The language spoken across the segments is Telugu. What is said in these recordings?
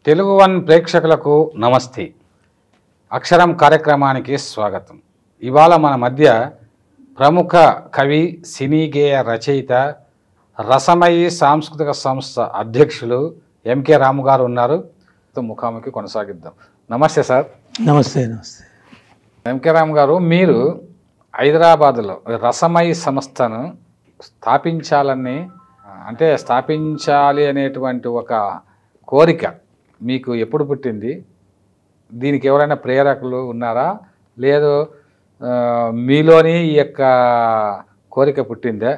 తెలుగు వన్ ప్రేక్షకులకు నమస్తే. అక్షరం కార్యక్రమానికి స్వాగతం. ఇవాళ మన మధ్య ప్రముఖ కవి, సినీ గేయ రచయిత, రసమయి సాంస్కృతిక సంస్థ అధ్యక్షులు ఎంకే రాము గారు ఉన్నారు. ముఖాముఖి కొనసాగిద్దాం. నమస్తే సార్. నమస్తే. నమస్తే ఎంకే రాము గారు, మీరు హైదరాబాద్లో రసమయి సంస్థను స్థాపించాలి అనేటువంటి ఒక కోరిక మీకు ఎప్పుడు పుట్టింది? దీనికి ఎవరైనా ప్రేరకులు ఉన్నారా, లేదు మీలోని ఈ యొక్క కోరిక పుట్టిందా?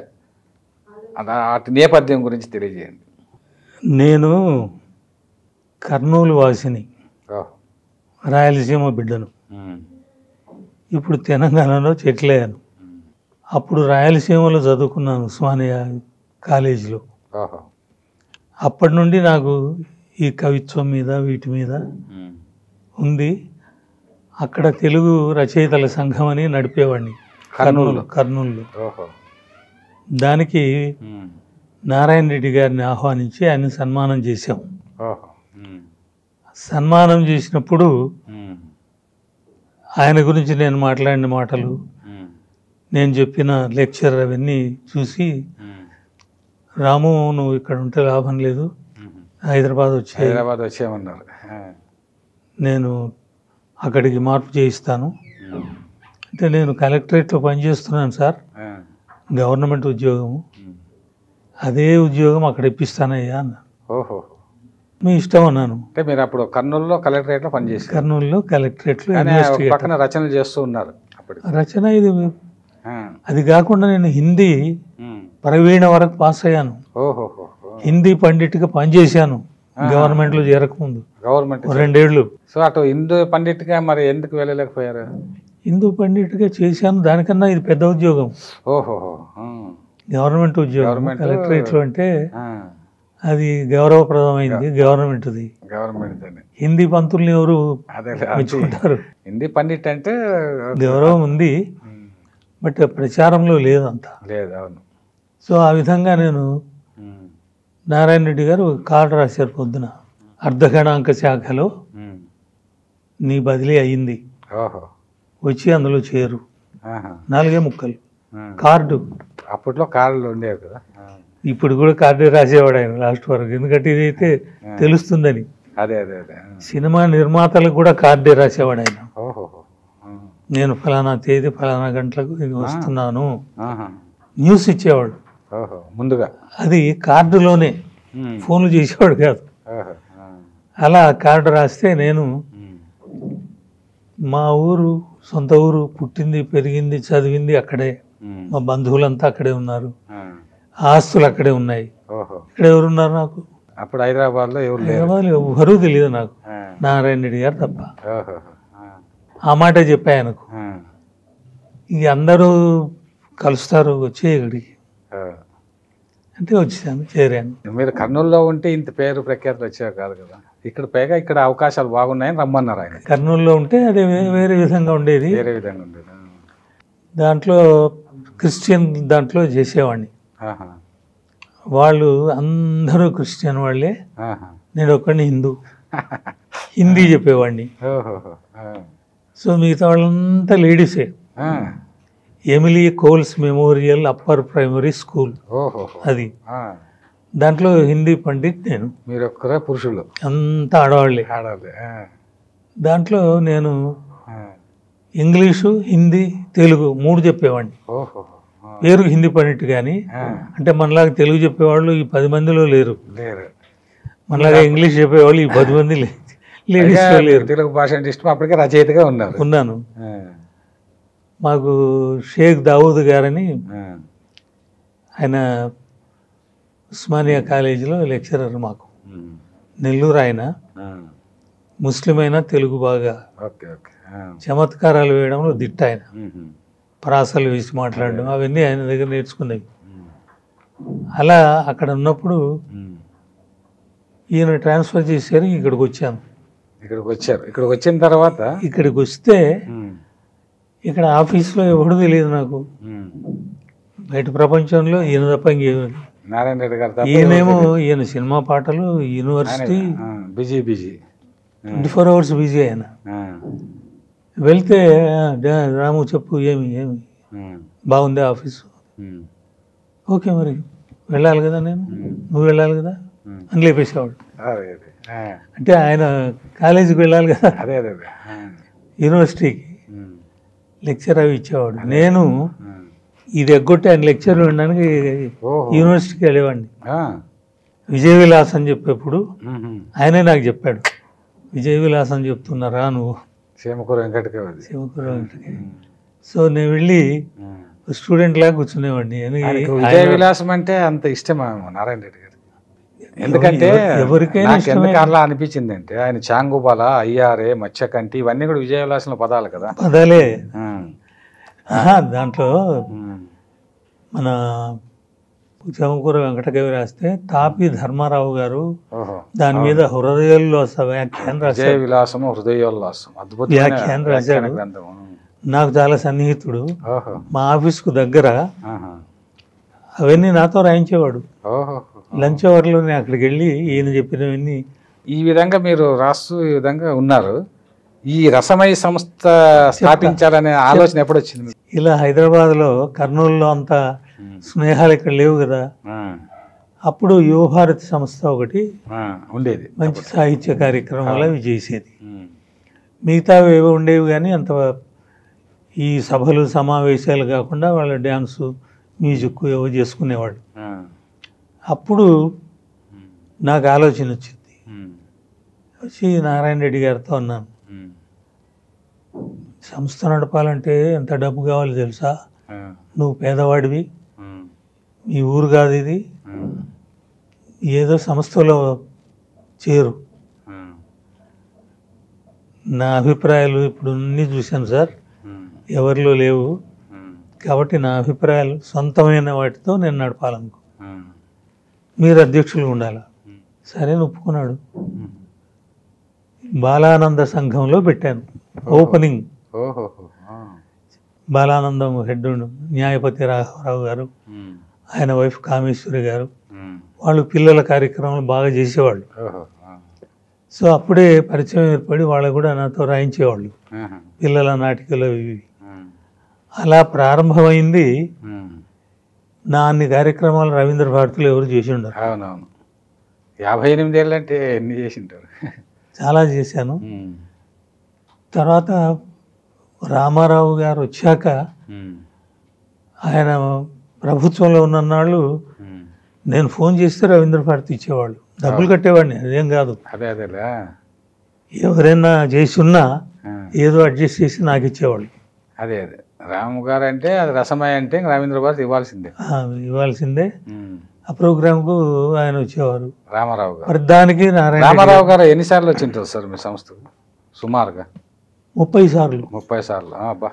అటు నేపథ్యం గురించి తెలియజేయండి. నేను కర్నూలు వాసిని, రాయలసీమ బిడ్డను. ఇప్పుడు తెలంగాణలో సెటిల్ అయ్యాను. అప్పుడు రాయలసీమలో చదువుకున్నాను, ఉస్మానియా కాలేజీలో. అప్పటి నుండి నాకు ఈ కవిత్వం మీద వీటి మీద ఉంది. అక్కడ తెలుగు రచయితల సంఘం అని నడిపేవాడిని కర్నూలులో. దానికి నారాయణ రెడ్డి గారిని ఆహ్వానించి ఆయన సన్మానం చేశాం. సన్మానం చేసినప్పుడు ఆయన గురించి నేను మాట్లాడిన మాటలు, నేను చెప్పిన లెక్చర్ అవన్నీ చూసి, రాము నువ్వు ఇక్కడ ఉంటే లాభం లేదు, హైదరాబాద్ వచ్చేయమన్నారు. నేను అక్కడికి మార్పు చేయిస్తాను అంటే, నేను కలెక్టరేట్లో పనిచేస్తున్నాను సార్, గవర్నమెంట్ ఉద్యోగము, అదే ఉద్యోగం అక్కడ ఇప్పిస్తానయ్యా అన్న. ఓహో, మీ ఇష్టం అన్నాను. అంటే మీరు అప్పుడు కర్నూలులో కలెక్టరేట్లో పనిచేసి, కర్నూలులో కలెక్టరేట్లో పక్కన రచనలు చేస్తూ ఉన్నారు. రచన ఇది. అది కాకుండా నేను హిందీ ప్రవీణ వరకు పాస్ అయ్యాను. హిందీ పండిట్గా పనిచేశాను గవర్నమెంట్లో చేరకముందు, గవర్నమెంట్ 2 ఏళ్ళు. సో అటు హిందూ పండిట్గా మరి ఎందుకు వెళ్ళలేకపోయారు? హిందూ పండిట్గా చేశాను, దానికన్నా ఇది పెద్ద ఉద్యోగం. గవర్నమెంట్ ఉద్యోగం. కలెక్టరేట్లో అంటే అది గౌరవప్రదమైంది, గవర్నమెంట్ది. హిందీ పంతుల్ని ఎవరు మెచ్చుకుంటారు? హిందీ పండిట్ అంటే గౌరవం ఉంది, బట్ ప్రచారంలో లేదంతా. సో ఆ విధంగా నేను, నారాయణ రెడ్డి గారు కార్డు రాశారు పొద్దున, అర్ధగణాంక శాఖలో నీ బదిలీ అయ్యింది, వచ్చి అందులో చేరు. 4 ముక్కలు కార్డు. అప్పట్లో కార్డులు ఉండేవి కదా. ఇప్పుడు కూడా కార్డే రాసేవాడు ఆయన లాస్ట్ వరకు, ఎందుకంటే ఇదైతే తెలుస్తుందని. సినిమా నిర్మాతలకు కూడా కార్డే రాసేవాడు ఆయన. నేను ఫలానా తేదీ ఫలానా గంటలకు వస్తున్నాను, న్యూస్ ఇచ్చేవాడు ముందుగా. అది కార్డులోనే, ఫోన్లు చేసేవాడు కాదు. అలా కార్డు రాస్తే నేను, మా ఊరు, సొంత ఊరు, పుట్టింది పెరిగింది చదివింది అక్కడే, మా బంధువులంతా అక్కడే ఉన్నారు, ఆస్తులు అక్కడే ఉన్నాయి. ఇక్కడ ఎవరున్నారు నాకు? అప్పుడు హైదరాబాద్లో ఎవరూ తెలియదు నాకు, నారాయణ రెడ్డి గారు తప్ప. ఆ మాట చెప్పా ఆయనకు. ఇక అందరూ కలుస్తారు, వచ్చే ఇక్కడికి అంటే వచ్చాను, చేరాను. మీరు కర్నూలులో ఉంటే ఇంత పేరు ప్రఖ్యాతులు వచ్చేవి కాదు కదా. ఇక్కడ పైగా ఇక్కడ అవకాశాలు బాగున్నాయని రమ్మన్నారు ఆయన. కర్నూలులో ఉంటే అదే వేరే విధంగా ఉండేది. దాంట్లో క్రిస్టియన్ దాంట్లో చేసేవాడిని. వాళ్ళు అందరూ క్రిస్టియన్ వాళ్ళే, నేను ఒక్కడిని హిందూ. హిందీ చెప్పేవాడిని. సో మిగతా వాళ్ళంతా లేడీసే. Emily Coles memorial upper primary school అది. దాంట్లో హిందీ పండిట్ నేను. మీరు ఒక్కరే పురుషులు, అంతా ఆడవాళ్ళే. దాంట్లో నేను ఇంగ్లీషు, హిందీ, తెలుగు 3 చెప్పేవాడిని. పేరు హిందీ పండిట్ కానీ, అంటే మనలాగా తెలుగు చెప్పేవాళ్ళు ఈ 10 మందిలో లేరు. మనలాగా ఇంగ్లీష్ చెప్పేవాళ్ళు ఈ 10 మంది లేడీస్ లేరు. తెలుగు భాష అంటే ఇష్టం, అప్పటికే రచయితగా ఉన్నాను. మాకు షేక్ దావూద్ గారని, ఆయన ఉస్మానియా కాలేజీలో లెక్చరర్ మాకు, నెల్లూరు. ఆయన ముస్లిం అయినా తెలుగు బాగా, చమత్కారాలు వేయడంలో దిట్ట. ఆయన ప్రాసలు వేసి మాట్లాడడం అవన్నీ ఆయన దగ్గర నేర్చుకునేవి. అలా అక్కడ ఉన్నప్పుడు ఈయన ట్రాన్స్ఫర్ చేశారు, ఇక్కడికి వచ్చాను. ఇక్కడికి వచ్చిన తర్వాత ఇక్కడికి వస్తే ఇక్కడ ఆఫీస్లో ఎవడు తెలియదు నాకు. బయట ప్రపంచంలో ఈయన తప్ప నారాయణ రెడ్డి గారు తప్ప ఈయనేమో ఈయన సినిమా పాటలు యూనివర్సిటీ బిజీ 24 hours బిజీ. ఆయన వెళ్తే రాము చెప్పు ఏమి ఏమి బాగుంది ఆఫీసు, ఓకే మరి వెళ్ళాలి కదా, నువ్వు వెళ్ళాలి కదా అని లేపేసేవాడు. అంటే ఆయన కాలేజీకి వెళ్ళాలి కదా, యూనివర్సిటీకి లెక్చర్ అవి ఇచ్చేవాడు. నేను ఇది ఎగ్గొట్టి ఆయన లెక్చర్ వినడానికి యూనివర్సిటీకి వెళ్ళేవాడిని. విజయ విలాస్ అని చెప్పేప్పుడు ఆయనే నాకు చెప్పాడు, విజయ విలాస్ అని చెప్తున్నారా నువ్వు, సీమకూర వెంకటకి. సో నేను వెళ్ళి స్టూడెంట్ లాగా కూర్చునేవాడిని. విజయ విలాసం అంటే అంత ఇష్టమా నారాయణ రెడ్డి గారు? ఎందుకంటే ఎవరికైనా ఎందుకు అలా అనిపించింది అంటే ఆయన చాంగుబాల, అయ్యారే, మత్స్యకంటి ఇవన్నీ కూడా విజయ విలాసంలో పదాలు కదా. పదాలే. దాంట్లో మన చమకూర వెంకటకవి రాస్తే తాపి ధర్మారావు గారు దాని మీద హృదయోల్లాస వ్యాఖ్యానం రాశారు. విజయ విలాసము హృదయోల్లాసం వ్యాఖ్యానం రాశారు. నాకు చాలా సన్నిహితుడు, మా ఆఫీస్కు దగ్గర. అవన్నీ నాతో రాయించేవాడు. లంచ్ అవర్లో నేను అక్కడికి వెళ్ళి ఈయన చెప్పినవన్నీ. ఈ విధంగా మీరు రాస్తూ ఈ విధంగా ఉన్నారు. ఈ రసమయ సంస్థ స్థాపించాలనే ఆలోచన ఎప్పుడు వచ్చింది? ఇలా హైదరాబాద్లో కర్నూలులో అంత స్నేహాలు ఇక్కడ లేవు కదా. అప్పుడు యువభారతి సంస్థ ఒకటి ఉండేది, మంచి సాహిత్య కార్యక్రమాలు అవి చేసేది. మిగతావి ఏవో ఉండేవి కానీ అంత ఈ సభలు సమావేశాలు కాకుండా వాళ్ళ డ్యాన్సు మ్యూజిక్ ఏవో చేసుకునేవాళ్ళు. అప్పుడు నాకు ఆలోచన వచ్చింది. వచ్చి నారాయణ రెడ్డి గారితో అన్నాను, సంస్థ నడపాలంటే ఎంత డబ్బు కావాలి తెలుసా, నువ్వు పేదవాడివి, మీ ఊరు కాదు ఇది, ఏదో సంస్థలో చేరు. నా అభిప్రాయాలు ఇప్పుడు అన్నీ చూశాను సార్, ఎవరిలో లేవు, కాబట్టి నా అభిప్రాయాలు సొంతమైన వాటితో నేను నడపాలనుకో, మీరు అధ్యక్షులు ఉండాలి. సరే ఒప్పుకున్నాడు. బాలానంద సంఘంలో పెట్టాను ఓపెనింగ్. బాలానందం హెడ్ న్యాయపతి రాఘవరావు గారు, ఆయన వైఫ్ కామేశ్వరి గారు, వాళ్ళు పిల్లల కార్యక్రమాలు బాగా చేసేవాళ్ళు. సో అప్పుడే పరిచయం ఏర్పడి వాళ్ళు కూడా నాతో రాయించేవాళ్ళు పిల్లల నాటికలు ఇవి. అలా ప్రారంభమైంది. నా అన్ని కార్యక్రమాలు రవీంద్ర భారతిలో ఎవరు చేసి ఉండరు. అవునవును, 58 ఏళ్ళు అంటే ఎన్ని చేసి ఉంటారు? చాలా చేశాను. తర్వాత రామారావు గారు వచ్చాక ఆయన ప్రభుత్వంలో ఉన్ననాళ్ళు నేను ఫోన్ చేస్తే రవీంద్ర భారతి ఇచ్చేవాళ్ళు, డబ్బులు కట్టేవాడిని, అదేం కాదు. అదే అదేలా ఎవరైనా చేసి ఉన్నా ఏదో అడ్జస్ట్ చేసి నాకు ఇచ్చేవాళ్ళు. అదే అదే రాము గారు అంటే అది రసమయ అంటే రవీంద్ర భారతి ఇవ్వాల్సిందే. ఆ ప్రోగ్రాంకు ఆయన వచ్చేవారు రామారావు గారు. మరి దానికి రామారావు గారు ఎన్నిసార్లు వచ్చింటారు సార్ మీ సంస్థకు? సుమారుగా 30 సార్లు. 30 సార్లు. అబ్బా,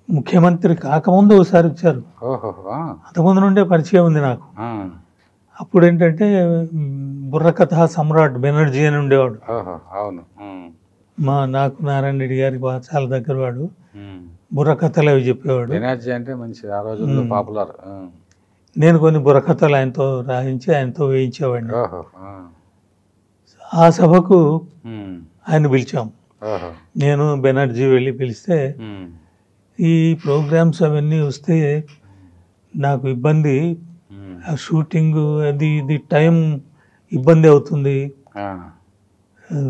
ముఖ్యమంత్రి కాకముందు ఒకసారి వచ్చారు. అంతకుముందు నుండే పరిచయం ఉంది నాకు. అప్పుడు ఏంటంటే బుర్రకథ సమ్రాట్ బెనర్జీ అని ఉండేవాడు. అవును, నాకు నారాయణ రెడ్డి గారికి చాలా దగ్గర వాడు. బుర్రకథలు అవి చెప్పేవాడు. బెనర్జీ అంటే మంచి ఆ రోజుల్లో పాపులర్. నేను కొన్ని బుర్రకథలు ఆయనతో రాయించి ఆయనతో వేయించేవాడిని. ఆ సభకు ఆయన పిలిచాం. నేను బెనర్జీ వెళ్ళి పిలిస్తే ఈ ప్రోగ్రామ్స్ అవన్నీ వస్తే నాకు ఇబ్బంది, ఆ షూటింగ్ అది ఇది టైం ఇబ్బంది అవుతుంది,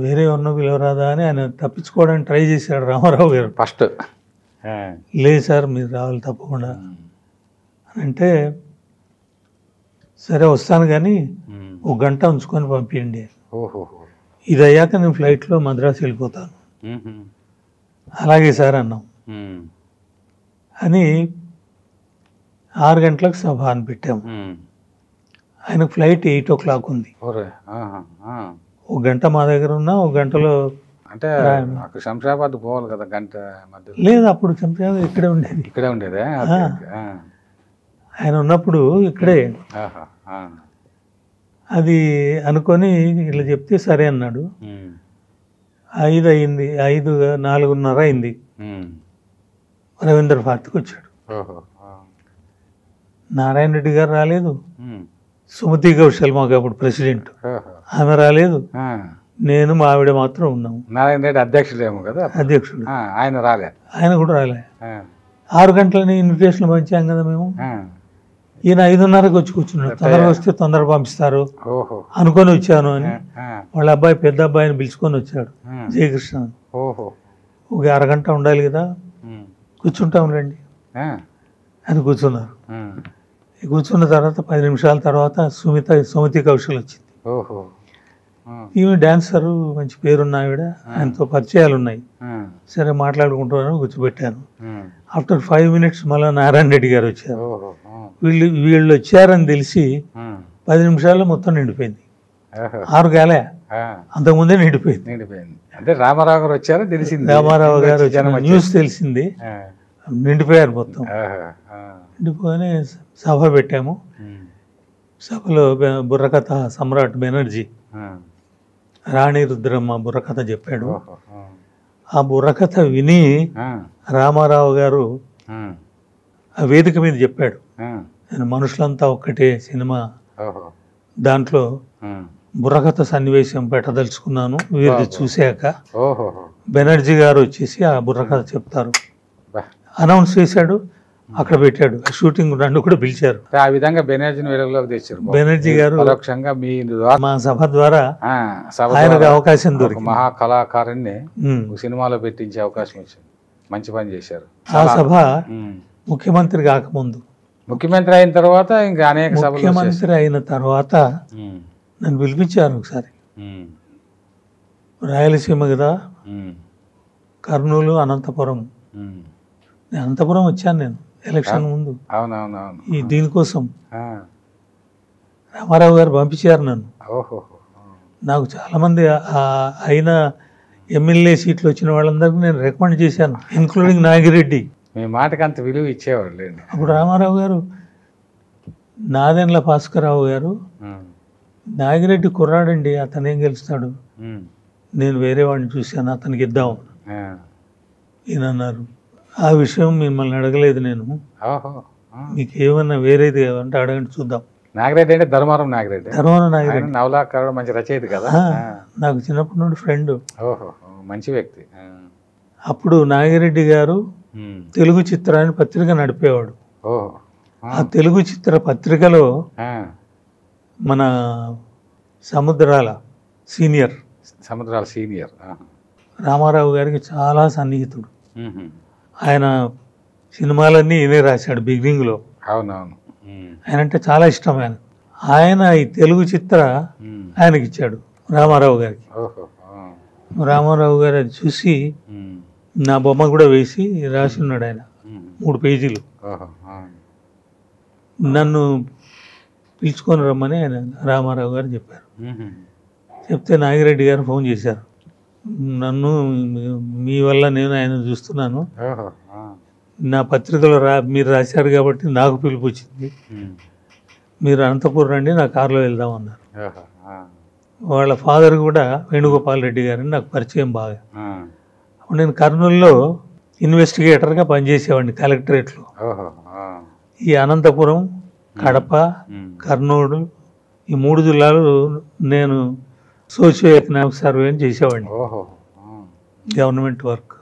వేరే ఉన్న పిలవరాదా అని ఆయన తప్పించుకోవడానికి ట్రై చేశాడు రామారావు గారు ఫస్ట్. లేదు సార్ మీరు రావాలి తప్పకుండా అంటే, సరే వస్తాను కానీ 1 గంట ఉంచుకొని పంపించండి, ఇది అయ్యాక నేను ఫ్లైట్లో మద్రాసు వెళ్ళిపోతాను. అలాగే సార్ అన్నాం. అని 6 గంటలకు సభ అని పెట్టాము. ఆయనకు ఫ్లైట్ 8 o'clock ఉంది. 1 గంట మా దగ్గర ఉన్నా 1 గంటలో అంటే శంషాబాద్ పోవాలి కదా గంట మధ్య. లేదు, అప్పుడు శంషాబాద్ ఇక్కడే ఉండేది. ఇక్కడే ఉండేదే ఆయన ఉన్నప్పుడు ఇక్కడే. అది అనుకొని ఇట్లా చెప్తే సరే అన్నాడు. 5 అయింది, 4:30 అయింది. రవీంద్ర భారతికి వచ్చాడు. నారాయణ రెడ్డి గారు రాలేదు, ఉమ్. సుమతి కౌశల్ మాకు అప్పుడు ప్రెసిడెంట్, ఓహో. ఆమె రాలేదు, ఆ. నేను మా ఆవిడ మాత్రం ఉన్నాము. నారాయణ రెడ్డి అధ్యక్షుడేమో కదా. అధ్యక్షుడు ఆయన రాలే. ఆయన కూడా రాలే. ఆ. 6 గంటలని ఇన్విటేషన్లు పంచాం కదా మేము. ఆ. ఈయన 5:30కి వచ్చి కూర్చున్నాడు. తొందరగా వస్తే తొందరగా పంపిస్తారు ఓహో. అనుకొని వచ్చాను అని ఆ. వాళ్ళ అబ్బాయి పెద్ద అబ్బాయిని పిలుచుకొని వచ్చాడు, జయకృష్ణ. ఓహో. ఒక అరగంట ఉండాలి కదా, ఉమ్. కూర్చుంటాం రండి ఆ. అని కూర్చున్నారు. ఉమ్. కూర్చున్న తర్వాత 10 నిమిషాల తర్వాత సుమతి కౌశల్ వచ్చింది. ఓహో. ఆ. ఈమె డాన్సరు, మంచి పేరున్న ఆవిడ, ఆయనతో పరిచయాలు ఉన్నాయి. ఆ. సరే మాట్లాడుకుంటున్నాను, కూర్చోబెట్టాను. ఉమ్. ఆఫ్టర్ 5 మినిట్స్ మళ్ళీ నారాయణ రెడ్డి గారు వచ్చారు. ఓహో. ఆ. వీళ్ళు వచ్చారని తెలిసి ఉమ్. 10 నిమిషాల్లో మొత్తం నిండిపోయింది. ఓహో. 6 గాలే, ఆ. అంతకుముందే నిండిపోయింది. నిండిపోయింది. అంటే రామారావు గారు వచ్చారో తెలిసింది. రామారావు గారు జనం వచ్చారు. న్యూస్ తెలిసింది, ఆ. నిండిపోయారు మొత్తం. ఓహో. ఆ. నిండిపోగానే సభ పెట్టాము. ఉమ్. సభలో బుర్రకథ సమ్రాట్ బెనర్జీ, ఆ. రాణి రుద్రమ్మ బుర్రకథ చెప్పాడు. ఓహో. ఆ. ఆ బుర్రకథ విని ఆ. రామారావు గారు ఆ. ఆ వేదిక మీద చెప్పాడు, ఆ. నేను మనుషులంతా ఒక్కటే సినిమా ఓహో. దాంట్లో ఆ. బుర్రకథ సన్నివేశం పెట్టదలుచుకున్నాను, వీరిది చూశాక ఓహో. బెనర్జీ గారు వచ్చేసి ఆ బుర్రకథ చెప్తారు బా. అనౌన్స్ చేశాడు. అక్కడ పెట్టాడు. షూటింగ్ నన్ను కూడా పిలిచారు. ఆ విధంగా బెనర్జీని వెలుగులోకి తెచ్చారు. బెనర్జీ గారు పరోక్షంగా మీ ద్వారా మా సభ ద్వారా ఆ, సభ ఆయనకు ద్వారా అవకాశం ఒక దొరికింది. మహా కళాకారుణ్ణి ఉమ్. సినిమాలో పెట్టించే అవకాశం వచ్చింది. మంచి పని చేశారు. ఆ సభ ఉమ్. ముఖ్యమంత్రి కాకముందు, ముఖ్యమంత్రి అయిన తర్వాత ఇంకా అనేక సభలు ముఖ్యమంత్రి అయిన తర్వాత నన్ను పిలిపించారు ఒకసారి. రాయలసీమ కదా, కర్నూలు, అనంతపురం. నేను అనంతపురం వచ్చాను నేను ఎలక్షన్ ముందు. అవునవునవును. ఈ దీనికోసం రామారావు గారు పంపించారు నన్ను. ఓహో. నాకు చాలామంది అయిన ఎమ్మెల్యే సీట్లు వచ్చిన వాళ్ళందరికీ నేను రికమెండ్ చేశాను, ఇంక్లూడింగ్ నాగిరెడ్డి. మీ మాటకి అంత విలువ ఇచ్చేవాళ్ళు లేండి. అప్పుడు రామారావు గారు, నాదెండ్ల భాస్కరరావు గారు, నాగిరెడ్డి కుర్రాడండి, అతనేం గెలుస్తాడు, నేను వేరే వాడిని చూశాను, అతనికి ఇద్దాం ఈయన అన్నారు. ఆ విషయం మిమ్మల్ని అడగలేదు నేను, మీకు ఏమన్నా వేరేది అంటే అడగండి చూద్దాం. నాగిరెడ్డి అంటే ధర్మారం నాగిరెడ్డి. ధర్మారం నాగిరెడ్డి నవలాకారుడు, మంచి రచయిత కదా. నాకు చిన్నప్పటి నుండి ఫ్రెండ్. ఓహో, మంచి వ్యక్తి. అప్పుడు నాగిరెడ్డి గారు తెలుగు చిత్రాన్ని పత్రిక నడిపేవాడు. ఆ తెలుగు చిత్ర పత్రికలో మన సముద్రాల సీనియర్ రామారావు గారికి చాలా సన్నిహితుడు. ఆయన సినిమాలన్నీ ఈయనే రాశాడు బిగినింగ్లో. అవునవును. ఆయన అంటే చాలా ఇష్టం. ఆయన ఈ తెలుగు చిత్ర ఆయనకి ఇచ్చాడు రామారావు గారికి. రామారావు గారు అది చూసి నా బొమ్మ కూడా వేసి రాసి ఉన్నాడు ఆయన, 3 పేజీలు. నన్ను పిలుచుకొని రమ్మని ఆయన రామారావు గారు చెప్పారు. చెప్తే నాగిరెడ్డి గారు ఫోన్ చేశారు, నన్ను మీ వల్ల నేను ఆయన చూస్తున్నాను, నా పత్రికలో మీరు రాశారు కాబట్టి నాకు పిలుపు వచ్చింది, మీరు అనంతపురం రండి, నా కారులో వెళ్దాం అన్నారు. వాళ్ళ ఫాదర్ కూడా వేణుగోపాల్ రెడ్డి గారని నాకు పరిచయం బాగా. అప్పుడు నేను కర్నూలులో ఇన్వెస్టిగేటర్గా పనిచేసేవాడిని కలెక్టరేట్లో. ఈ అనంతపురం, కడప, కర్నూలు ఈ 3 జిల్లాలు నేను సోషియో ఎకనామిక్ సర్వే అని చేసేవాడిని, గవర్నమెంట్ వర్క్.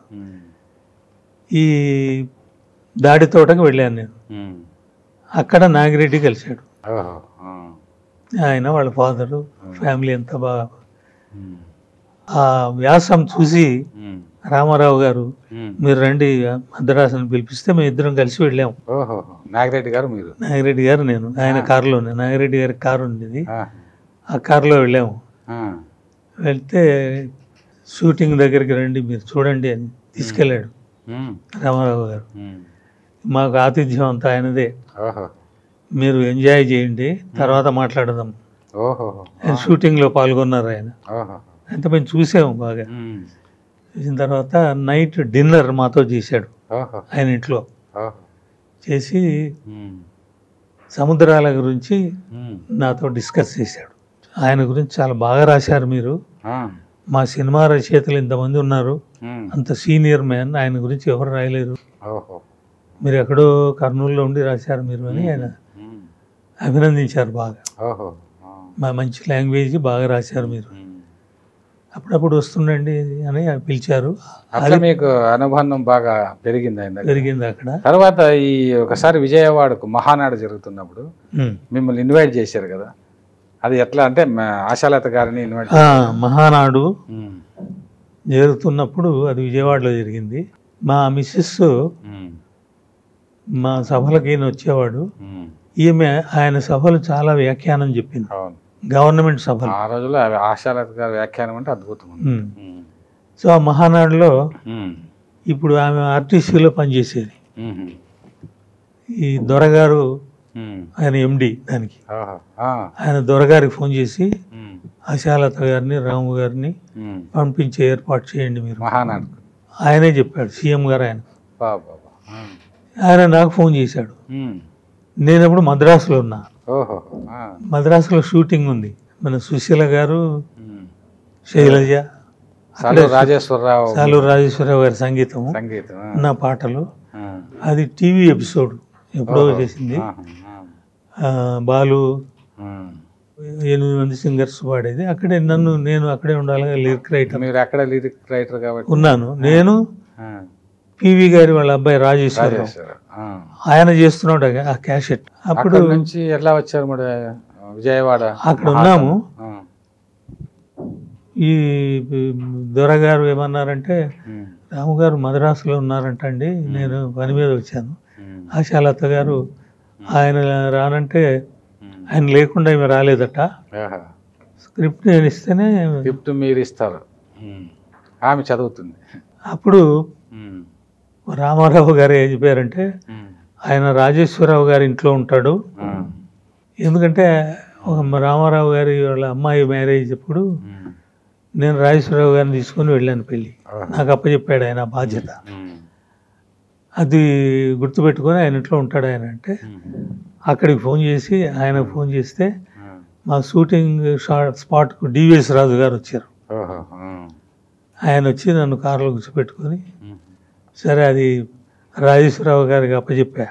ఈ దాడి తోటకు వెళ్ళాను నేను. అక్కడ నాగిరెడ్డి కలిశాడు. ఆయన వాళ్ళ ఫాదరు, ఫ్యామిలీ అంతా బాగా. ఆ వ్యాసం చూసి రామారావు గారు, మీరు రండి మద్రాసుని పిలిపిస్తే మేము ఇద్దరం కలిసి వెళ్ళాము. నాగిరెడ్డి గారు మీరు? నాగిరెడ్డి గారు నేను. ఆయన కారులోనే, నాగిరెడ్డి గారి కారు ఉండేది, ఆ కారులో వెళ్ళాము. వెళ్తే షూటింగ్ దగ్గరికి రండి మీరు చూడండి అని తీసుకెళ్ళాడు రామారావు గారు. మాకు ఆతిథ్యం అంతా ఆయనదే, మీరు ఎంజాయ్ చేయండి, తర్వాత మాట్లాడదాం. ఆయన షూటింగ్లో పాల్గొన్నారు ఆయన. అంత మేము చూసాము బాగా. చూసిన తర్వాత నైట్ డిన్నర్ మాతో చేశాడు ఆయన ఇంట్లో. చేసి సముద్రాల గురించి నాతో డిస్కస్ చేశాడు. ఆయన గురించి చాలా బాగా రాశారు మీరు, మా సినిమా రచయితలు ఇంతమంది ఉన్నారు, అంత సీనియర్ మ్యాన్, ఆయన గురించి ఎవరు రాయలేరు, మీరు ఎక్కడో కర్నూలులో ఉండి రాశారు మీరు అని ఆయన అభినందించారు బాగా. ఓహో. మా మంచి లాంగ్వేజ్ బాగా రాశారు మీరు, అప్పుడప్పుడు వస్తుండండి అని పిలిచారు. అట్లా మీకు అనుబంధం బాగా పెరిగింది ఆయన దగ్గర. పెరిగింది అక్కడ. తర్వాత ఈ ఒకసారి విజయవాడకు మహానాడు జరుగుతున్నప్పుడు మిమ్మల్ని ఇన్వైట్ చేశారు కదా, అది ఎట్లా అంటే ఆశాలత గారిని ఇన్వైట్ మహానాడు జరుగుతున్నప్పుడు అది విజయవాడలో జరిగింది. మా మిస్సెస్ మా సభలకి ఈయన వచ్చేవాడు. ఈమె ఆయన సభలు చాలా వ్యాఖ్యానం చెప్పింది, గవర్నమెంట్ సభలు. ఆ రోజుల్లో ఆశాలత గారి వ్యాఖ్యానం అంటే అద్భుతం. సో ఆ మహానాడులో ఇప్పుడు ఆమె ఆర్టీసీలో పనిచేసేది. ఈ దొరగారు ఆయన ఎండి దానికి. ఆయన దొరగారికి ఫోన్ చేసి ఆశాలత గారిని రాము గారిని పంపించే ఏర్పాటు చేయండి మీరు మహానాడు. ఆయనే చెప్పాడు, సీఎం గారు ఆయన. ఆయన నాకు ఫోన్ చేశాడు. నేను అప్పుడు మద్రాసులో ఉన్నా. మద్రాసులో షూటింగ్ ఉంది. మన సుశీల గారు, శైలజ, సాలూరు రాజేశ్వరరావు గారి సంగీతం, నా పాటలు. అది టీవీ ఎపిసోడ్ ఎప్పుడో చేసింది. బాలు 8 మంది సింగర్స్ పాడేది. అక్కడే నేను అక్కడే ఉండాలి, లిరిక్ రైటర్. మీరు అక్కడ లిరిక్ రైటర్ కాబట్టి ఉన్నాను. నేను పివి గారి వాళ్ళ అబ్బాయి రాజేశ్వరరావు, ఆయన చేస్తున్నాడు ఆ క్యాసెట్. అప్పుడు నుంచి ఎలా వచ్చారు మరి విజయవాడ? అక్కడ ఉన్నాము. ఈ దొరగారు ఏమన్నారంటే, రాము గారు మద్రాసులో ఉన్నారంటండి, నేను పని మీద వచ్చాను. ఆశాలత గారు ఆయన రానంటే ఆయన లేకుండా ఈమె రాలేదట. స్క్రిప్ట్ నేను ఇస్తేనే స్క్రిప్ట్ మీరు ఇస్తారు, ఆమె చదువుతుంది. అప్పుడు రామారావు గారు ఏం చెప్పారంటే, ఆయన రాజేశ్వరరావు గారి ఇంట్లో ఉంటాడు. ఎందుకంటే రామారావు గారి వాళ్ళ అమ్మాయి మ్యారేజ్ అప్పుడు నేను రాజేశ్వరరావు గారిని తీసుకొని వెళ్ళాను పెళ్ళి. నాకు అప్పచెప్పాడు ఆయన బాధ్యత. అది గుర్తుపెట్టుకొని ఆయన ఇంట్లో ఉంటాడు ఆయన అంటే, అక్కడికి ఫోన్ చేసి ఆయనకు ఫోన్ చేస్తే మా షూటింగ్ స్పాట్కు డివిఎస్ రాజు గారు వచ్చారు. ఆయన వచ్చి నన్ను కారులో కూర్చోపెట్టుకొని, సరే అది రాజేశ్వరరావు గారికి అప్పచెప్పా,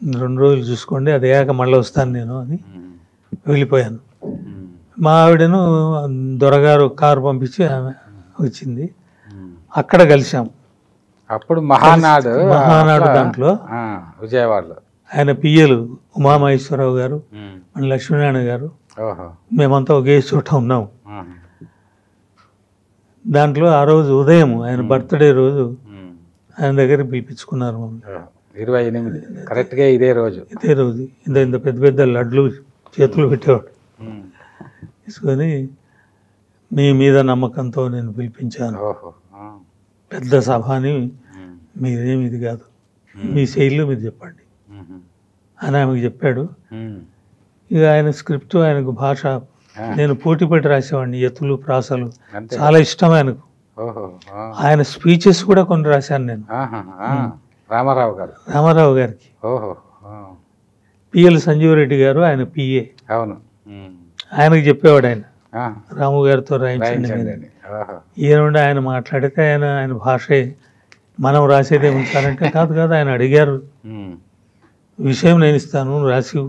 2 రోజులు చూసుకోండి, అది అయ్యాక మళ్ళీ వస్తాను నేను అని వెళ్ళిపోయాను. మా ఆవిడను దొరగారు కారు పంపించి ఆమె వచ్చింది. అక్కడ కలిసాము. అప్పుడు మహానాడు దాంట్లో విజయవాడలో ఆయన పియ్యలు ఉమామహేశ్వరరావు గారు, మన లక్ష్మీనారాయణ గారు, మేమంతా ఒకే చోట ఉన్నాము. దాంట్లో ఆ రోజు ఉదయం ఆయన బర్త్డే రోజు ఆయన దగ్గర పిలిపించుకున్నారు మమ్మల్ని. 28 కరెక్ట్గా ఇదే రోజు ఇంత పెద్ద పెద్ద లడ్లు చేతులు పెట్టేవాడు. తీసుకొని మీ మీద నమ్మకంతో నేను పిలిపించాను, పెద్ద సభ అని, మీరేమి ఇది కాదు, మీ శైలిలో మీరు చెప్పండి అని ఆమెకు చెప్పాడు. ఇక ఆయన స్క్రిప్ట్, ఆయనకు భాష, నేను పోటీ పెట్టి రాసేవాడిని, ఎత్తులు ప్రాసలు చాలా ఇష్టం ఆయనకు. ఆయన స్పీచెస్ కూడా కొన్ని రాశాను నేను రామారావు గారికి. పిఎల్ సంజీవరెడ్డి గారు ఆయన పిఏ. అవును, ఆయనకు చెప్పేవాడు ఆయన, రాము గారితో రాయించండి. ఈయన ఆయన మాట్లాడితే ఆయన భాషే మనం రాసేదే ఉంచాలంటే, కాదు ఆయన అడిగారు, విషయం నేను ఇస్తాను, నువ్వు రాసివు,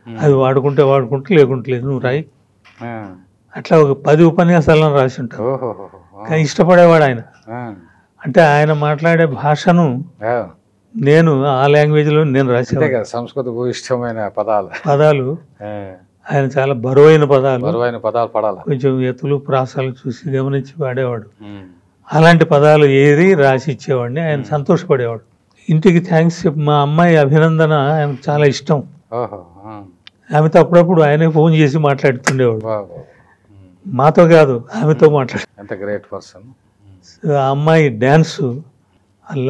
అది వాడుకుంటే లేకుంటే లేదు, నువ్వు రాయి. అట్లా ఒక 10 ఉపన్యాసాలను రాసి ఉంటావు. కానీ ఇష్టపడేవాడు ఆయన. అంటే ఆయన మాట్లాడే భాషను నేను ఆ లాంగ్వేజ్లో నేను రాసేవాడు. సంస్కృత భూయిష్టమైన పదాలు ఆయన చాలా బరువైన పదాలు పడాలి, కొంచెం ఎత్తులు ప్రాసాలు చూసి గమనించి పాడేవాడు. అలాంటి పదాలు ఏది రాసి ఇచ్చేవాడిని. ఆయన సంతోషపడేవాడు. ఇంటికి థ్యాంక్స్ మా అమ్మాయి అభినందన ఆయనకు చాలా ఇష్టం. ఆమెతో అప్పుడప్పుడు ఆయనే ఫోన్ చేసి మాట్లాడుతుండేవాడు. మాతో కాదు, ఆమెతో ఎంత గ్రేట్ పర్సన్. ఆ అమ్మాయి డ్యాన్సు,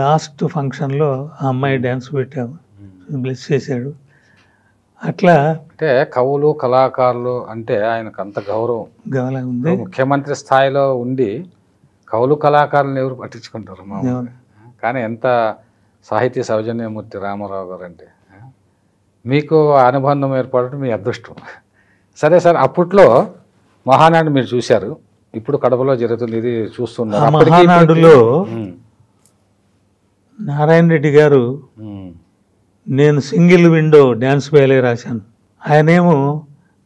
లాస్ట్ ఫంక్షన్లో ఆ అమ్మాయి డ్యాన్స్ పెట్టాము, బ్లెస్ చేశాడు. అట్లా అంటే కవులు కళాకారులు అంటే ఆయనకు అంత గౌరవం ఉంది. ముఖ్యమంత్రి స్థాయిలో ఉండి కవులు కళాకారులను ఎవరు పట్టించుకుంటారు కానీ ఎంత సాహితీ సౌజన్యమూర్తి రామారావు గారు అంటే. మీకు అనుబంధం ఏర్పడటం మీ అదృష్టం. సరే సార్, అప్పట్లో మహానాడు మీరు చూశారు, ఇప్పుడు కడపలో జరుగుతుంది, ఇది చూస్తున్నారు. మహానాడులో నారాయణ రెడ్డి గారు నేను సింగిల్ విండో డ్యాన్స్ వేలే రాశాను. ఆయనేమో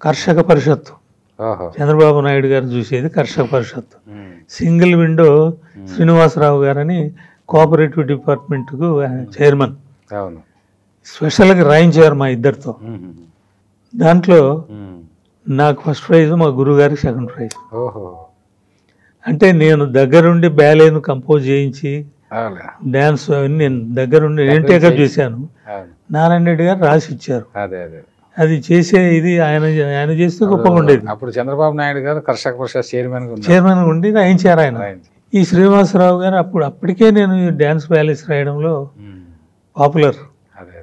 కర్షక పరిషత్తు, ఓహో. చంద్రబాబు నాయుడు గారు చూసేది కర్షక పరిషత్తు. ఉమ్. సింగిల్ విండో శ్రీనివాసరావు గారని కోఆపరేటివ్ డిపార్ట్మెంట్కు చైర్మన్. అవును. స్పెషల్గా రాయించారు మా ఇద్దరితో. ఉమ్. దాంట్లో ఉమ్. నాకు ఫస్ట్ ప్రైజ్, మా గురుగారికి సెకండ్ ప్రైజ్. ఓహో. అంటే నేను దగ్గరుండి బ్యాలేను కంపోజ్ చేయించి అవునా. డ్యాన్స్ అవన్నీ నేను దగ్గరుండి నేను టేకప్ చేశాను. అవును. నారాయణ రెడ్డి గారు రాసి ఇచ్చారు. అదే అదే. అది చేసే ఇది ఆయన చేస్తే గొప్పగా ఉండేది. అప్పుడు చంద్రబాబు నాయుడు గారు కర్షక పరిషత్ చైర్మన్ చైర్మన్ ఉండి రాయించారు ఆయన. ఈ శ్రీనివాసరావు గారు అప్పటికే నేను ఈ డ్యాన్స్ బ్యాలెన్స్ రాయడంలో పాపులర్. అదే.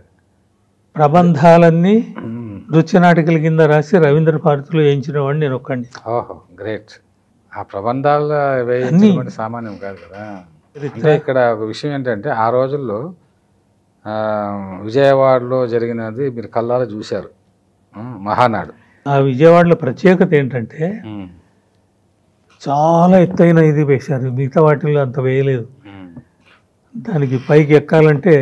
ప్రబంధాలన్నీ నృత్య నాటికల కింద రాసి రవీంద్ర భారతిలో వేయించిన వాడిని నేను ఒక్కడిని. ఓహో, గ్రేట్. ఆ ప్రబంధాలు వేయించడం సామాన్యం కాదు కదా. అంటే ఇక్కడ ఒక విషయం ఏంటంటే ఆ రోజుల్లో విజయవాడలో జరిగినది మీరు కళ్ళారా చూశారు, మహానాడు. ఆ విజయవాడలో ప్రత్యేకత ఏంటంటే చాలా ఎత్తైన ఇది వేశారు, మిగతా వాటిల్లో అంత వేయలేదు. దానికి పైకి ఎక్కాలంటే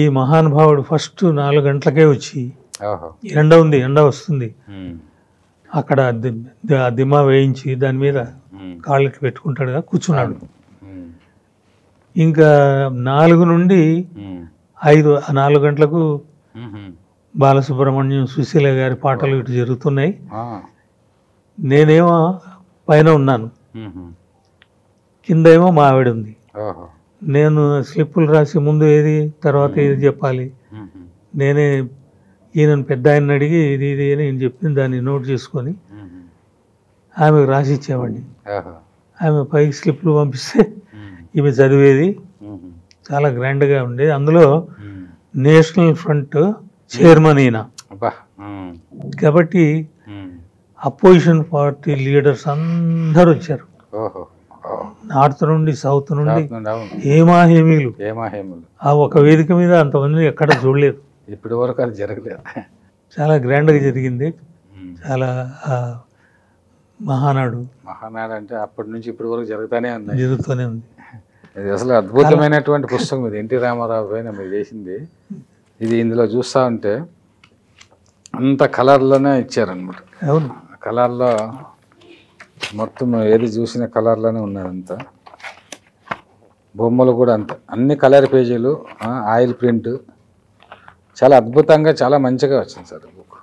ఈ మహానుభావుడు ఫస్ట్ 4 గంటలకే వచ్చి ఎండ వస్తుంది అక్కడ దిమ్మ వేయించి దాని మీద కాళ్ళకి పెట్టుకుంటాడుగా కూర్చున్నాడు. ఇంకా 4 నుండి 4 గంటలకు బాలసుబ్రహ్మణ్యం, సుశీల గారి పాటలు ఇటు జరుగుతున్నాయి. నేనేమో పైన ఉన్నాను, కింద ఏమో మా ఆవిడ ఉంది. నేను స్లిప్పులు రాసి ముందు ఏది తర్వాత ఏది చెప్పాలి. నేనే ఈయనను పెద్ద ఆయన అడిగి ఇది ఇది అని నేను చెప్పింది దాన్ని నోట్ చేసుకొని ఆమెకు రాసి ఇచ్చేవాడిని. ఆమె పైకి స్లిప్లు పంపిస్తే ఈమె చదివేది. చాలా గ్రాండ్గా ఉండేది. అందులో నేషనల్ ఫ్రంట్ చైర్మన్ ఈయన కాబట్టి అపోజిషన్ పార్టీ లీడర్స్ అందరూ వచ్చారు, నార్త్ నుండి సౌత్ నుండి. హేమాహేమీలు. ఆ ఒక వేదిక మీద అంతమంది ఎక్కడ చూడలేదు, ఇప్పటి వరకు అది జరగలేదు. చాలా గ్రాండ్గా జరిగింది. చాలా మహానాడు అంటే అప్పటి నుంచి ఇప్పటి వరకు జరుగుతూనే ఉంది. ఇది అసలు అద్భుతమైనటువంటి పుస్తకం. ఇది ఎన్టీ రామారావు పైన మీరు చేసింది. ఇది ఇందులో చూస్తూ ఉంటే అంత కలర్లోనే ఇచ్చారనమాట. అవును, కలర్లో మొత్తం ఏది చూసిన కలర్లోనే ఉన్నదంతా. బొమ్మలు కూడా అంత అన్ని కలర్ పేజీలు, ఆయిల్ ప్రింట్, చాలా అద్భుతంగా చాలా మంచిగా వచ్చింది సార్ బుక్.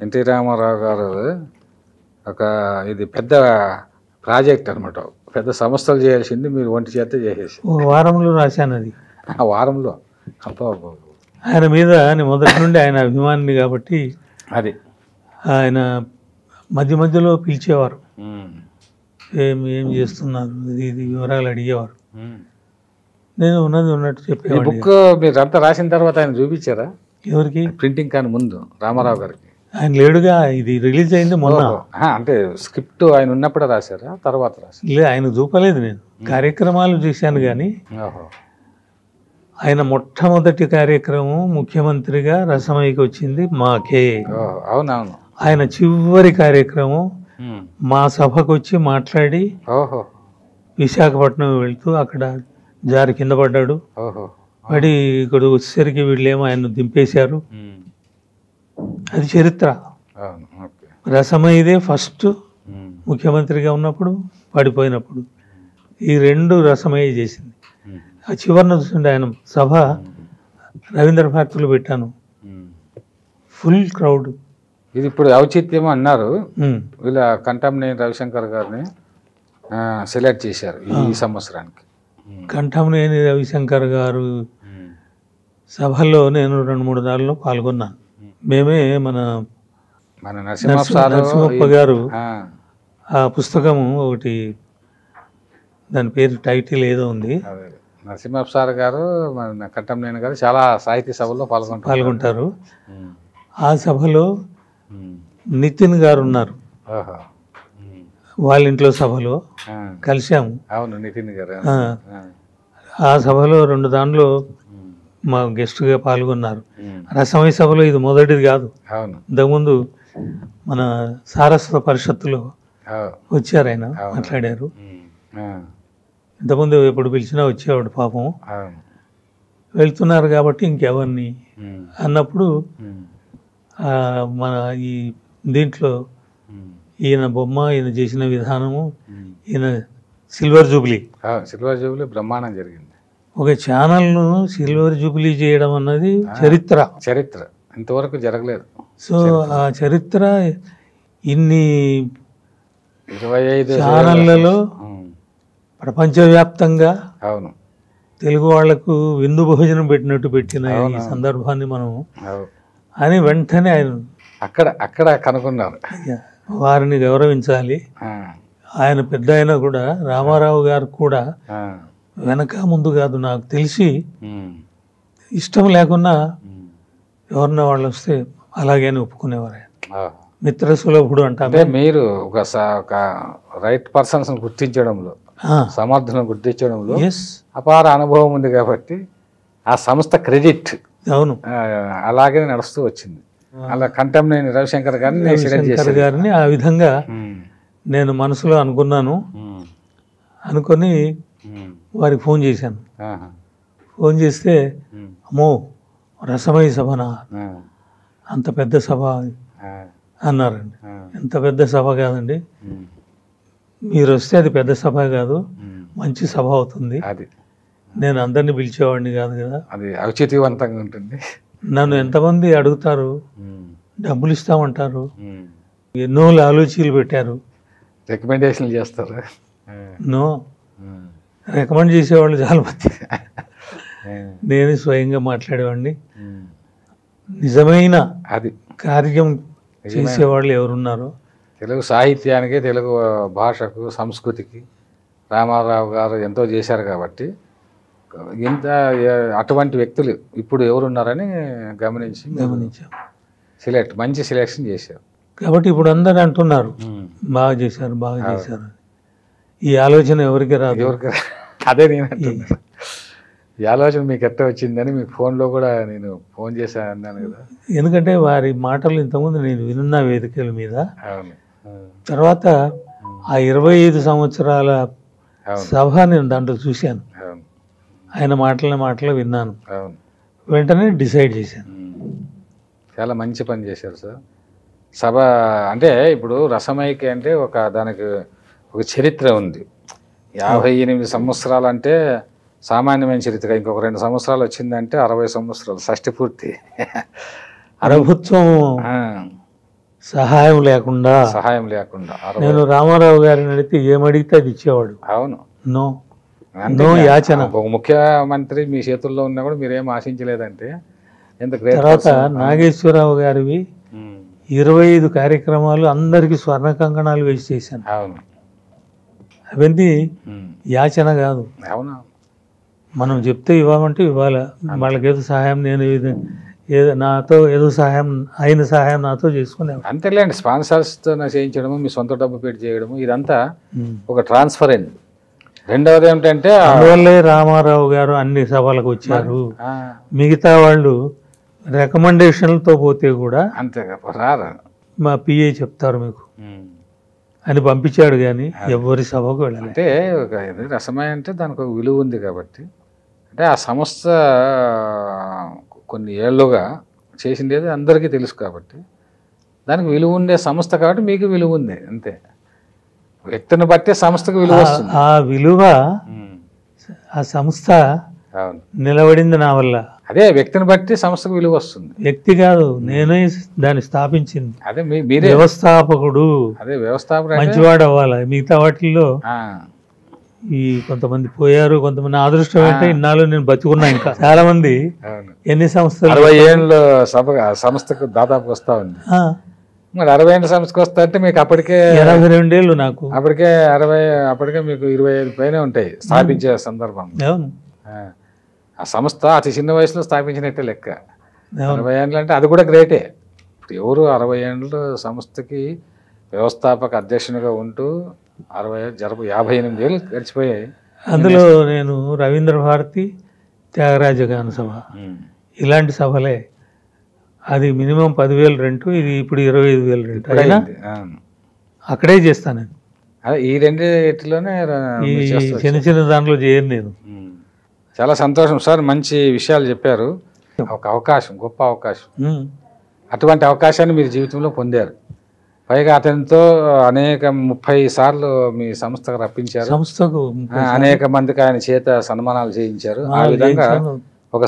ఎన్టీ రామారావు గారు ఒక ఇది పెద్ద ప్రాజెక్ట్ అనమాట. పెద్ద సంస్థలు చేయాల్సింది మీరు ఒంటి చేత చేసేసి వారంలో రాశాను. అది ఆ వారంలో ఆయన మీద మొదటి నుండి ఆయన అభిమాని కాబట్టి అది ఆయన మధ్య మధ్యలో పిలిచేవారు, ఏం చేస్తున్నారు ఇది వివరాలు అడిగేవారు. నేను ఉన్నట్టు చెప్పేవాడిని. బుక్ మీరు అంతా రాసిన తర్వాత ఆయన చూపించారా? ఎవరికి? ప్రింటింగ్ కానీ ముందు రామారావు గారికి. ఆయన లేడుగా, ఇది రిలీజ్ అయింది మొన్న. అంటే స్క్రిప్ట్ ఆయన ఉన్నప్పుడే రాశారా తర్వాత రాశారు? లేదు, ఆయన చూపలేదు. నేను కార్యక్రమాలు చేశాను కానీ ఆయన మొట్టమొదటి కార్యక్రమం ముఖ్యమంత్రిగా రసమయ్యకి వచ్చింది మాకే. అవునవును. ఆయన చివరి కార్యక్రమం మా సభకు వచ్చి మాట్లాడి విశాఖపట్నం వెళ్తూ అక్కడ జారి కింద పడ్డాడు. పడి ఇక్కడ వచ్చేసరికి వీళ్ళేమో ఆయన దింపేశారు. అది చరిత్ర. రసమయ్యదే ఫస్ట్ ముఖ్యమంత్రిగా ఉన్నప్పుడు, పడిపోయినప్పుడు. ఈ 2 రసమయ్య చేసింది. ఆ చివరిన చూస్తుండే ఆయన సభ రవీంద్ర భారతిలో పెట్టాను, ఫుల్ క్రౌడ్. ఇది ఇప్పుడు ఔచిత్యం అన్నారు. వీళ్ళ కంఠంనేని రవిశంకర్ గారిని సెలెక్ట్ చేశారు ఈ సంవత్సరానికి. కంఠంనేని రవిశంకర్ గారు సభల్లో నేను 2-3 దారుల్లో పాల్గొన్నాను. మేమే మన నరసింహప్ప గారు ఆ పుస్తకము ఒకటి, దాని పేరు టైటిల్ ఏదో ఉంది. నరసింహప్ప సార్ గారు కంఠంనేని గారు చాలా సాహితీ సభల్లో పాల్గొంటారు. ఆ సభలో నితిన్ గారు ఉన్నారు. వాళ్ళ ఇంట్లో సభలో కలిసాము. అవును, నితిన్ గారు. ఆ సభలో 2 దాంట్లో మా గెస్ట్గా పాల్గొన్నారు. రసమయ్య సభలో ఇది మొదటిది కాదు. ఇంతకుముందు మన సారస్వత పరిషత్తులో వచ్చారు, ఆయన మాట్లాడారు. ఇంతకుముందు ఎప్పుడు పిలిచినా వచ్చేవాడు పాపం. వెళ్తున్నారు కాబట్టి ఇంకెవరిని అన్నప్పుడు మన ఈ దీంట్లో ఈయన బొమ్మ, ఈయన చేసిన విధానము, ఈయన సిల్వర్ జూబ్లీ బ్రహ్మాండం జరిగింది. ఒక ఛానల్ను సిల్వర్ జూబ్లీ చేయడం అన్నది చరిత్ర ఇంతవరకు జరగలేదు. సో ఆ చరిత్ర ఇన్ని 25 ఛానళ్లలో ప్రపంచవ్యాప్తంగా అవును తెలుగు వాళ్లకు విందు భోజనం పెట్టినట్టు పెట్టిన ఈ సందర్భాన్ని మనం అని వెంటనే ఆయన అక్కడ కనుక్కున్నారు. వారిని గౌరవించాలి. ఆయన పెద్ద అయినా కూడా రామారావు గారు కూడా వెనక ముందు కాదు, నాకు తెలిసి ఇష్టం లేకున్నా ఎవరన్నా వాళ్ళు వస్తే అలాగే ఒప్పుకునేవారు. మిత్ర సులభుడు అంటే మీరు ఒక రైట్ పర్సన్స్ గుర్తించడంలో, సమర్థులను గుర్తించడంలో అపార అనుభవం ఉంది కాబట్టి ఆ సంస్థ క్రెడిట్ అవును అలాగే నడుస్తూ వచ్చింది. అలా కంటెంనేని రవిశంకర్ గారిని ఆ విధంగా నేను మనసులో అనుకున్నాను. అనుకొని వారికి ఫోన్ చేశాను. ఫోన్ చేస్తే అమ్మో రసమయ సభనా, అంత పెద్ద సభ అన్నారండి. ఎంత పెద్ద సభ కాదండి, మీరు వస్తే అది పెద్ద సభ కాదు, మంచి సభ అవుతుంది. నేను అందరినీ పిలిచేవాడిని కాదు కదా, అది ఔచిత్యవంతంగా ఉంటుంది. నన్ను ఎంతమంది అడుగుతారు, డబ్బులు ఇస్తామంటారు, ఎన్నో ఆలోచనలు పెట్టారు, రికమెండేషన్లు చేస్తారు. నో, రికమెండ్ చేసేవాళ్ళు చాలా మంది. నేను స్వయంగా మాట్లాడేవాడిని. నిజమైన అది కార్యం చేసేవాళ్ళు ఎవరున్నారో, తెలుగు సాహిత్యానికి, తెలుగు భాషకు, సంస్కృతికి రామారావు గారు ఎంతో చేశారు కాబట్టి ఇంత అటువంటి వ్యక్తులు ఇప్పుడు ఎవరున్నారని గమనించాం. మంచి సెలెక్షన్ చేశారు కాబట్టి ఇప్పుడు అందరు అంటున్నారు బాగా చేశారు. ఈ ఆలోచన ఎవరికి రాదు. అదే నేను అంటున్నాను, ఈ ఆలోచన మీకు ఎట్లా వచ్చిందని మీకు ఫోన్లో కూడా నేను ఫోన్ చేశాను అన్నాను కదా. ఎందుకంటే వారి మాటలు ఇంతకుముందు నేను వినున్న వేదికల మీద, తర్వాత ఆ 25 సంవత్సరాల సభ నేను దాంట్లో చూశాను. ఆయన మాటలు విన్నాను. వెంటనే డిసైడ్ చేశాను. చాలా మంచి పని చేశారు సార్. సభ అంటే ఇప్పుడు రసమైకి అంటే దానికి ఒక చరిత్ర ఉంది. 58 సంవత్సరాలు అంటే సామాన్యమైన చరిత్ర. ఇంకొక 2 సంవత్సరాలు వచ్చిందంటే 60 సంవత్సరాలు, షష్టి పూర్తి. ప్రభుత్వం సహాయం లేకుండా నేను రామారావు గారిని అడిగితే ఏమడిగితే అది ఇచ్చేవాడు. అవును, నో యాచన. ఒక ముఖ్యమంత్రి మీ చేతుల్లో ఉన్నా కూడా మీరేం ఆశించలేదంటే ఎంత గ్రేట్. తర్వాత నాగేశ్వరరావు గారివి 25 కార్యక్రమాలు అందరికి స్వర్ణ కంకణాలు వేసి చేశాను. అవును, అవన్నీ యాచన కాదు. అవునా, మనం చెప్తే ఇవ్వమంటే ఇవ్వాలి. వాళ్ళకి ఏదో సహాయం నేను నాతో ఏదో సహాయం అయిన సహాయం నాతో చేసుకునేవాడు. అంతేలేండి, స్పాన్సర్స్తో చేయించడము, మీ సొంత డబ్బు పెట్టి చేయడము, ఇదంతా ఒక ట్రాన్స్ఫర్ అయింది. రెండవది ఏమిటంటే అందువల్లే రామారావు గారు అన్ని సభలకు వచ్చారు. మిగతా వాళ్ళు రికమెండేషన్లతో పోతే కూడా అంతే రారా, మా పిఏ చెప్తారు మీకు అని పంపించాడు. కానీ ఎవరి సభకు వెళ్ళాలి. అంటే రసమయ అంటే దానికి ఒక విలువ ఉంది కాబట్టి, అంటే ఆ సంస్థ కొన్ని ఏళ్ళుగా చేసిండేది అందరికీ తెలుసు కాబట్టి దానికి విలువ ఉండే సంస్థ కాబట్టి మీకు విలువ ఉంది. అంతే, వ్యక్తిని బట్టే సంస్థకు విలువ వస్తుంది. ఆ విలువ ఆ సంస్థ నిలబడింది నా వల్ల. అదే వ్యక్తిని బట్టి సంస్థకు విలువ వస్తుంది. వ్యక్తి కాదు, నేనే దాన్ని స్థాపించింది. అదే మీరే వ్యవస్థాపకుడు. అదే వ్యవస్థాపకుడు మంచివాడు అవ్వాలి. మిగతా వాటిల్లో ఈ కొంతమంది పోయారు, కొంతమంది అదృష్టం అంటే ఇన్నాళ్ళు నేను బతుకున్నా. ఇంకా చాలా మంది ఎన్ని సంస్థలు 60 ఏళ్ళు సంస్థకు దాదాపు వస్తా ఉంది. మరి 60 ఏళ్ళ సంస్థకు వస్తా అంటే మీకు అప్పటికే 82 ఏళ్ళు. నాకు అప్పటికే 60, అప్పటికే మీకు 25 పైన ఉంటాయి స్థాపించే సందర్భం. అవును, ఆ సంస్థ అతి చిన్న వయసులో స్థాపించినట్టే లెక్క. 60 ఏళ్ళు అంటే అది కూడా గ్రేటే. ఇప్పుడు ఎవరు 60 ఏళ్ళు సంస్థకి వ్యవస్థాపక అధ్యక్షునిగా ఉంటూ 58 ఏళ్ళు గడిచిపోయాయి. అందులో నేను రవీంద్ర భారతి, త్యాగరాజ గాన సభ ఇలాంటి సభలే. అది మినిమం 10,000 రెంటు, ఇది ఇప్పుడు 25,000 రెంటు. అయినా అక్కడే చేస్తాను నేను. అదే ఈ రెండిట్లోనే చిన్న చిన్న దాంట్లో చేయను నేను. చాలా సంతోషం సార్, మంచి విషయాలు చెప్పారు. ఒక అవకాశం, గొప్ప అవకాశం. అటువంటి అవకాశాన్ని మీరు జీవితంలో పొందారు. పైగా అతనితో అనేక 30 సార్లు మీ సంస్థకు రప్పించారు. సంస్థకు అనేక మందికి ఆయన చేత సన్మానాలు చేయించారు. ఆ విధంగా ఒక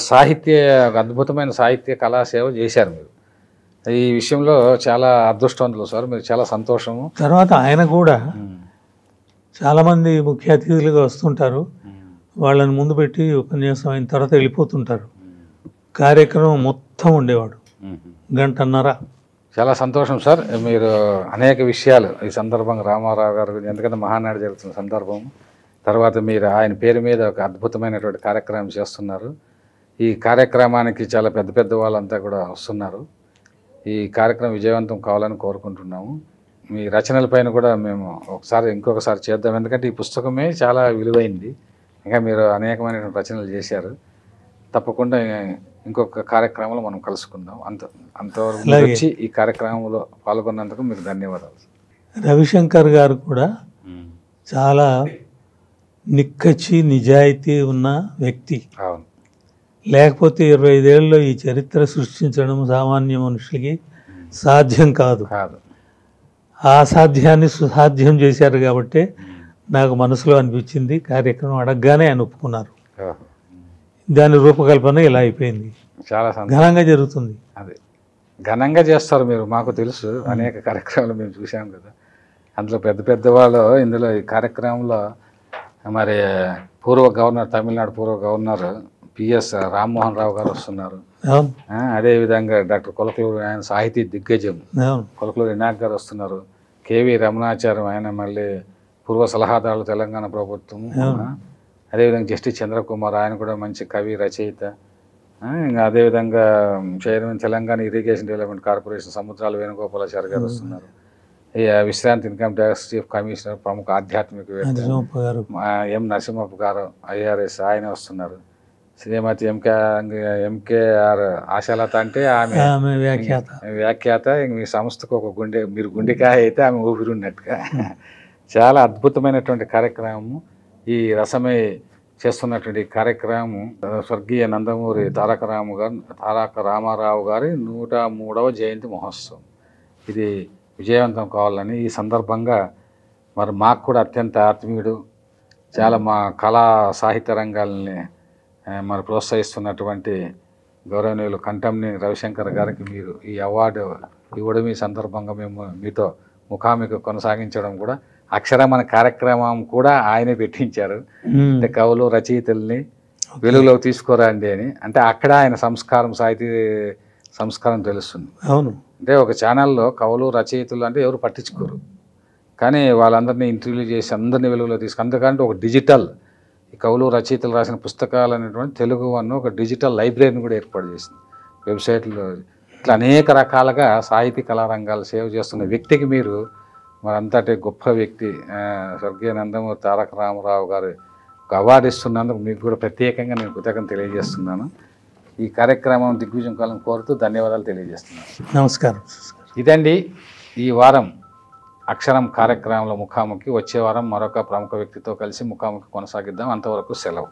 అద్భుతమైన సాహిత్య కళాసేవ చేశారు మీరు. ఈ విషయంలో చాలా అదృష్టవంతులు సార్, మీరు చాలా సంతోషము. తర్వాత ఆయన కూడా చాలామంది ముఖ్య అతిథులుగా వస్తుంటారు, వాళ్ళని ముందు పెట్టి ఉపన్యాసం అయిన తర్వాత వెళ్ళిపోతుంటారు. కార్యక్రమం మొత్తం ఉండేవాడు, గంటన్నర. చాలా సంతోషం సార్. మీరు అనేక విషయాలు ఈ సందర్భంగా రామారావు గారు గురించి, ఎందుకంటే మహానాడు జరుగుతున్న సందర్భం, తర్వాత మీరు ఆయన పేరు మీద ఒక అద్భుతమైనటువంటి కార్యక్రమం చేస్తున్నారు. ఈ కార్యక్రమానికి చాలా పెద్ద పెద్ద వాళ్ళంతా కూడా వస్తున్నారు. ఈ కార్యక్రమం విజయవంతం కావాలని కోరుకుంటున్నాము. మీ రచనలపైన కూడా మేము ఇంకొకసారి చేద్దాం, ఎందుకంటే ఈ పుస్తకమే చాలా విలువైంది. ఇంకా మీరు అనేకమైనటువంటి రచనలు చేశారు. తప్పకుండా ఇంకొక కార్యక్రమంలో మనం కలుసుకుందాం. అంతవరకు వచ్చి ఈ కార్యక్రమంలో పాల్గొన్నందుకు మీకు ధన్యవాదాలు. రవిశంకర్ గారు కూడా చాలా నిక్కచ్చి నిజాయితీ ఉన్న వ్యక్తి. అవును. లేకపోతే 25 ఏళ్ళలో ఈ చరిత్ర సృష్టించడం సామాన్య మనుషులకి సాధ్యం కాదు. ఆ సాధ్యాన్ని సుసాధ్యం చేశారు కాబట్టి నాకు మనసులో అనిపించింది. కార్యక్రమం అడగగానే ఆయన ఒప్పుకున్నారు. దాని రూపకల్పన ఇలా అయిపోయింది. చాలా ఘనంగా జరుగుతుంది. అదే ఘనంగా చేస్తారు మీరు, మాకు తెలుసు. అనేక కార్యక్రమాలు మేము చూసాం కదా. అందులో పెద్ద పెద్ద వాళ్ళు ఇందులో ఈ కార్యక్రమంలో మరి తమిళనాడు పూర్వ గవర్నర్ పిఎస్ రామ్మోహన్ రావు గారు వస్తున్నారు. అదేవిధంగా డాక్టర్ కొలకలూరి ఆయన సాహితీ దిగ్గజం కొలకలూరి వినాయక్ గారు వస్తున్నారు. కేవీ రమణాచార్యం ఆయన మళ్ళీ పూర్వ సలహాదారులు తెలంగాణ ప్రభుత్వం. అదేవిధంగా జస్టిస్ చంద్రకుమార్ ఆయన కూడా మంచి కవి రచయిత. ఇంకా అదేవిధంగా chairman Telangana irrigation development corporation Samudrala Venugopalachari గారు వస్తున్నారు. విశ్రాంతి ఇన్కమ్ ట్యాక్స్ చీఫ్ కమిషనర్ ప్రముఖ ఆధ్యాత్మికవేత్త ఎం నరసింహప్ప గారు IRS ఆయన వస్తున్నారు. శ్రీమతి ఎంకేఆర్ ఆశాలత అంటే ఆమె వ్యాఖ్యాత. మీ సంస్థకు ఒక మీరు గుండెకాయ అయితే ఆమె ఊపిరి ఉన్నట్టుగా. చాలా అద్భుతమైనటువంటి కార్యక్రమము. ఈ రసమే చేస్తున్నటువంటి కార్యక్రమం స్వర్గీయ నందమూరి తారక రామారావు గారి 103వ జయంతి మహోత్సవం. ఇది విజయవంతం కావాలని ఈ సందర్భంగా మరి మాకు కూడా అత్యంత ఆత్మీయుడు, చాలా మా కళా సాహిత్య రంగాలని మరి ప్రోత్సహిస్తున్నటువంటి గౌరవనీయులు కంఠంనేని రవిశంకర్ గారికి మీరు ఈ అవార్డు ఇవ్వడం ఈ సందర్భంగా మేము మీతో ముఖాముఖి కొనసాగించడం కూడా అక్షరం అనే కార్యక్రమం కూడా ఆయనే పెట్టించారు. అంటే కవులు రచయితల్ని వెలుగులోకి తీసుకురండి అని. అంటే అక్కడ ఆయన సాహితీ సంస్కారం తెలుస్తుంది. అవును. అంటే ఒక ఛానల్లో కవులు రచయితలు అంటే ఎవరు పట్టించుకోరు, కానీ వాళ్ళందరినీ ఇంటర్వ్యూ చేసి అందరినీ వెలుగులో అందుకంటే ఒక డిజిటల్ ఈ కవులు రచయితలు రాసిన పుస్తకాలు అనేటువంటి తెలుగు ఒక డిజిటల్ లైబ్రరీని కూడా ఏర్పాటు చేసింది. వెబ్సైట్లో ఇట్లా అనేక రకాలుగా సాహితీ కళారంగాలు సేవ చేస్తున్న వ్యక్తికి మీరు మరి అంతటి గొప్ప వ్యక్తి స్వర్గీయ నందమూరి తారక రామారావు గారు ఒక అవార్డు ఇస్తున్నందుకు మీకు కూడా ప్రత్యేకంగా నేను కృతజ్ఞత తెలియజేస్తున్నాను. ఈ కార్యక్రమం దిగ్విజయం కావాలని కోరుతూ ధన్యవాదాలు తెలియజేస్తున్నాను. నమస్కారం. ఇదండి ఈ వారం అక్షరం కార్యక్రమంలో ముఖాముఖి. వచ్చే వారం మరొక ప్రముఖ వ్యక్తితో కలిసి ముఖాముఖి కొనసాగిద్దాం. అంతవరకు సెలవు.